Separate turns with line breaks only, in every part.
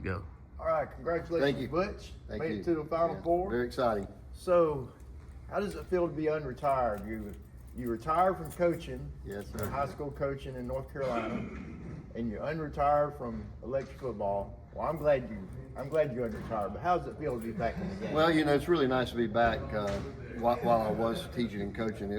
Go.
All right, congratulations,
Thank you.
Butch.
Thank
Made
you.
it to the Final Four.
Very exciting.
So, how does it feel to be unretired? You retired from coaching,
Yes, sir.
high school coaching in North Carolina, and you're unretired from electric football. Well, I'm glad you unretired. But how does it feel to be back in the game?
Well, you know, it's really nice to be back. While I was teaching and coaching,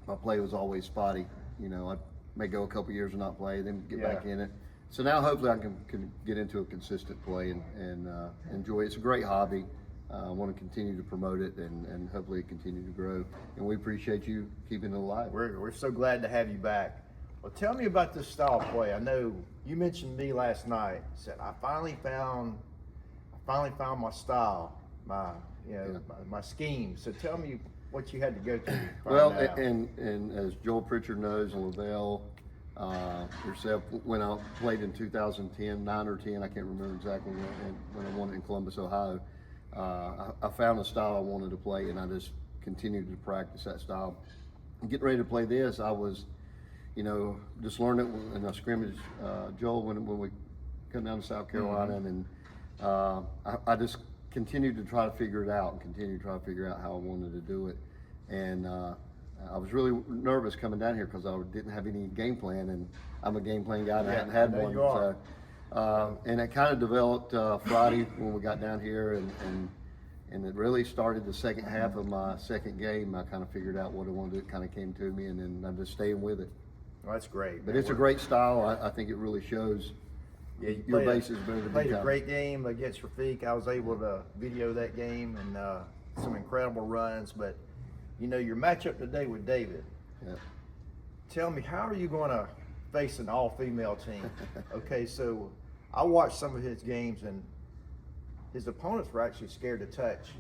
my play was always spotty. You know, I may go a couple years and not play, then get back in it. So now hopefully I can get into a consistent play and enjoy it. It's a great hobby. I want to continue to promote it and hopefully continue to grow. And we appreciate you keeping it alive.
We're so glad to have you back. Well, tell me about this style of play. I know you mentioned me last night. Said I finally found my style, my scheme. So tell me what you had to go through.
Well, and as Joel Pritchard knows, and Lavelle, yourself, when I played in 2010, 9 or 10, I can't remember exactly when I won it in Columbus, Ohio, I found a style I wanted to play, and I just continued to practice that style. And getting ready to play this, I was, just learning it in a scrimmage, Joel, when we come down to South Carolina, and I just continued to try to figure it out and continue to try to figure out how I wanted to do it. And I was really nervous coming down here because I didn't have any game plan, and I'm a game plan guy and I hadn't had one. So, and it kind of developed Friday when we got down here, and it really started the second half of my second game. I kind of figured out what I wanted to do. It kind of came to me, and then I'm just staying with it.
Well, that's great.
But it's a great style. I think it really shows.
Yeah, you
your base is better to
played
become.
a great game against Rafik. I was able to video that game and some incredible runs. But your matchup today with David.
Yeah.
Tell me, how are you going to face an all-female team? Okay, so I watched some of his games, and his opponents were actually scared to touch,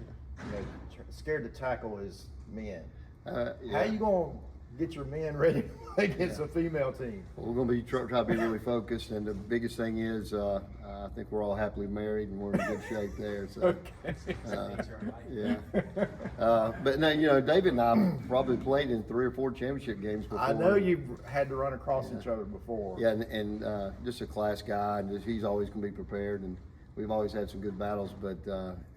scared to tackle his men. How are you going to get your men ready to play against a female team?
Well, we're going to try to be really focused, and the biggest thing is I think we're all happily married and we're in good shape there. So,
okay.
But no, David and I probably played in 3 or 4 championship games before.
I know you've had to run across each other before.
Yeah, and just a class guy, and he's always going to be prepared, and we've always had some good battles. But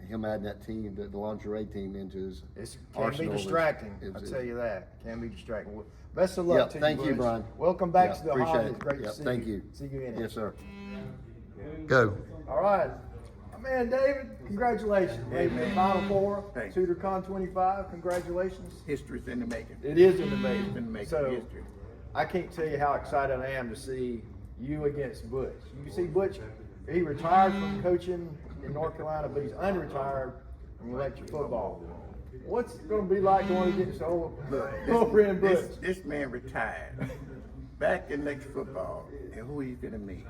him adding that team, the lingerie team, into his
can be distracting. I tell you that, can be distracting. Well, best of luck to you.
Thank you, Brian.
Welcome back to the
appreciate
hobby.
it.
It's great to see
Thank
you.
you.
See you in it.
Yes, sir.
Go.
All right. My man David, congratulations. Made the Final Four.
Thanks.
Tudor Con 25. Congratulations.
History's in the making.
It is in the making.
It's in the making.
So,
History.
I can't tell you how excited I am to see you against Butch. You see Butch, he retired from coaching in North Carolina, but he's unretired from electric football. What's it going to be like going against old friend Butch?
This man retired back in electric football, and who he's gonna meet?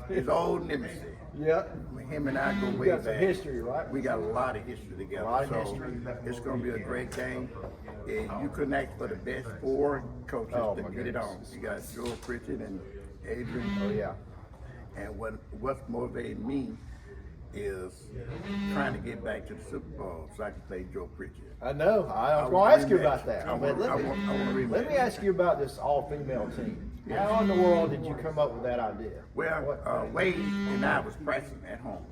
His old nemesis.
Yep.
Him and I go
You
way
got some
back.
history, right?
We got a lot of history together.
A lot of
so
history.
It's gonna be a great game. And you couldn't ask for the best 4 coaches
Oh,
to
my
get it on.
goodness.
You got Joel Pritchard and Adrian.
Oh, yeah.
And what's motivated me is trying to get back to the Super Bowl so I can play Joe Pritchard.
I know. I was going to ask you about that.
I want to
Let me ask you about this all-female team. How in the world did you come up with that idea?
Well, Wade and I was practicing at home.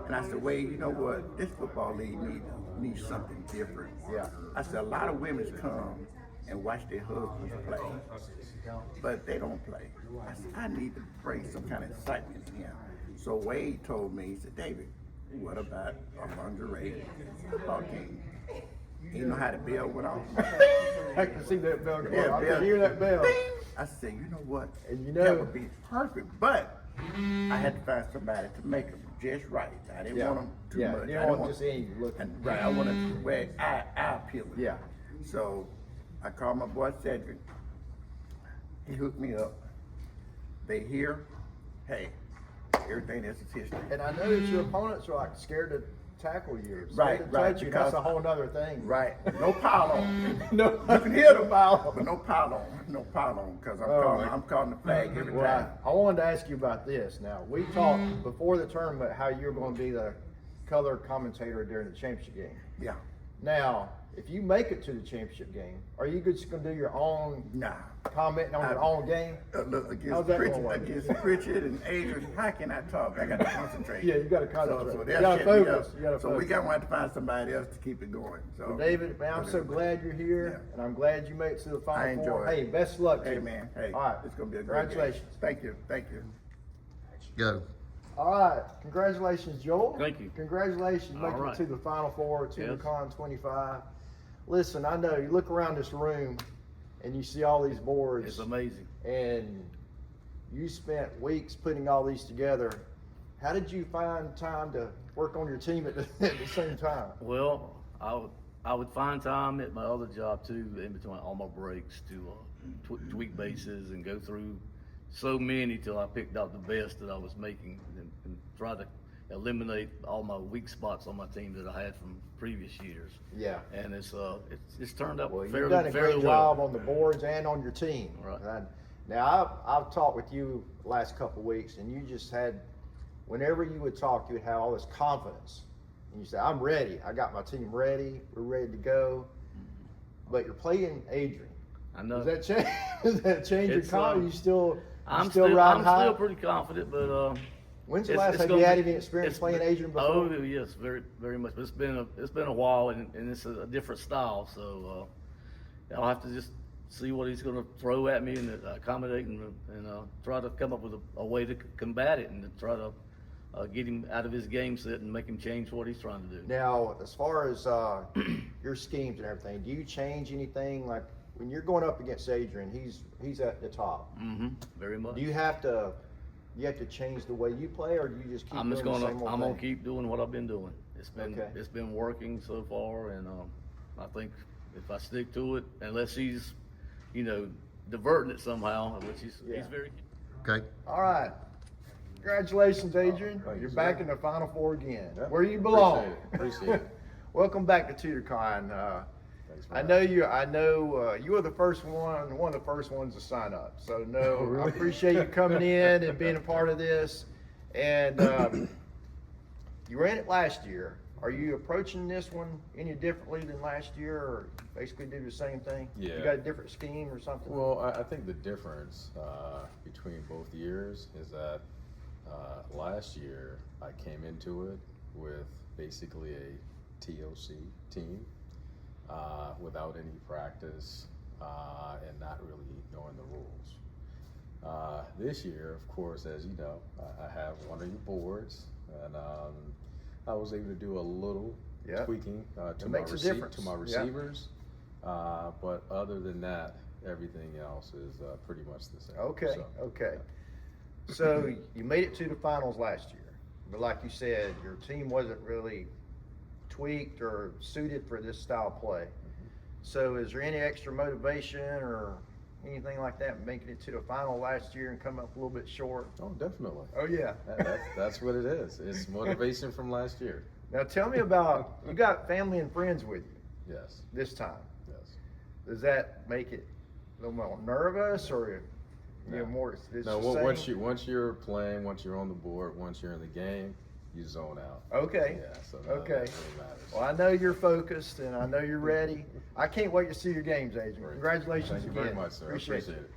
And I said, Wade, you know what? This football league needs something different.
Yeah.
I said, a lot of women come and watch their husbands play, but they don't play. I said, I need to bring some kind of excitement in here. So Wade told me, he said, David, what about a lingerie football game? You know how the bell went off?
I can see that bell going.
Yeah,
I can hear that bell.
I said, you know what?
And
that would be perfect. But I had to find somebody to make them just right. I didn't want them too much.
You don't want just any looking.
Right, I wanted to wear eye appealing.
Yeah.
So I called my boy Cedric. He hooked me up. They here, hey, everything else is history.
And I know that your opponents are like scared to tackle you.
Right, right,
That's
because-
a whole nother thing.
Right, no pile on.
No,
You can hear
no
them,
foul.
but no pile on, because
Oh,
I'm calling the flag every
Well,
time.
I wanted to ask you about this. Now, we talked before the tournament how you're going to be the color commentator during the championship game.
Yeah.
Now, if you make it to the championship game, are you just going to do your own
Nah.
commenting on your own game?
Look,
How's that gonna work?
against Pritchard and Adrian, how can I talk? I got to concentrate.
Yeah, you got to concentrate.
So
You
they'll
got to
shut me
focus.
up.
You got to
So
focus.
we got to have to find somebody else to keep it going. So
Well, David, man, I'm so glad you're here,
Yeah.
and I'm glad you made it to the Final
I enjoy
Four.
it.
Hey, best of luck to
Hey
you.
man, hey,
All right,
it's gonna be a great
congratulations.
game. Thank you, thank you.
Go.
All right, congratulations, Joel.
Thank you.
Congratulations,
All
making
right.
it to the Final Four, Tudor
Yes.
Con 25. Listen, I know you look around this room, and you see all these boards.
It's amazing.
And you spent weeks putting all these together. How did you find time to work on your team at the same time?
Well, I would find time at my other job too, in between all my breaks, to tweak bases and go through so many till I picked out the best that I was making, and try to eliminate all my weak spots on my team that I had from previous years.
Yeah.
And it's turned out
Well, you've
fairly,
done a
fairly
great
well.
job on the boards and on your team.
Right.
Now, I've talked with you the last couple of weeks, and you just had, whenever you would talk, you would have all this confidence. And you say, I'm ready. I got my team ready. We're ready to go. But you're playing Adrian.
I know.
Does that change, does that change your
It's,
confidence? You still,
I'm
still riding high?
still pretty confident, but
When's the
it's-
last
it's
have you
gonna
had
be-
any experience
it's-
playing Adrian before?
Oh yes, very very much. But it's been a while, and it's a different style. So I'll have to just see what he's going to throw at me and accommodate, and try to come up with a way to combat it, and to try to get him out of his game set and make him change what he's trying to do.
Now, as far as your schemes and everything, do you change anything? Like when you're going up against Adrian, he's at the top.
Mm-hmm. Very much.
Do you have to change the way you play, or do you just keep
I'm
doing
just
the same old
I'm gonna
thing?
keep doing what I've been doing.
Okay.
It's been working so far, and I think if I stick to it, unless he's, diverting it somehow, which he's
Yeah.
very.
Okay.
All right. Congratulations, Adrian.
thank you,
You're
sir.
back in the Final Four again,
Yeah,
where you belong.
appreciate it.
Welcome back to Tudor Con.
Thanks for
I
having
know
me.
you were the first one of the first ones to sign up. So I appreciate you coming in and being a part of this. And you ran it last year. Are you approaching this one any differently than last year, or basically do the same thing?
Yeah.
You got a different scheme or something?
Well, I think the difference between both years is that last year I came into it with basically a TOC team without any practice and not really knowing the rules. This year, of course, as you know, I have one of your boards, and I was able to do a little
Yeah.
tweaking
It makes a difference.
to my
Yeah.
receivers. But other than that, everything else is pretty much the same.
Okay,
So,
okay. So you made it to the finals last year, but like you said, your team wasn't really tweaked or suited for this style of play. So is there any extra motivation or anything like that making it to the final last year and come up a little bit short?
Oh, definitely.
Oh yeah.
That's what it is. It's motivation from last year.
Now tell me about, you got family and friends with you
Yes,
this time.
yes.
Does that make it a little more nervous, or
No.
more? It's
No,
the
once
same?
once you're playing, once you're on the board, once you're in the game, you zone out.
Okay.
Yeah, so none of
Okay.
that really matters.
Well, I know you're focused and I know you're ready. I can't wait to see your games, Adrian.
Great.
Congratulations
Thank you
again.
very much, sir. I appreciate it.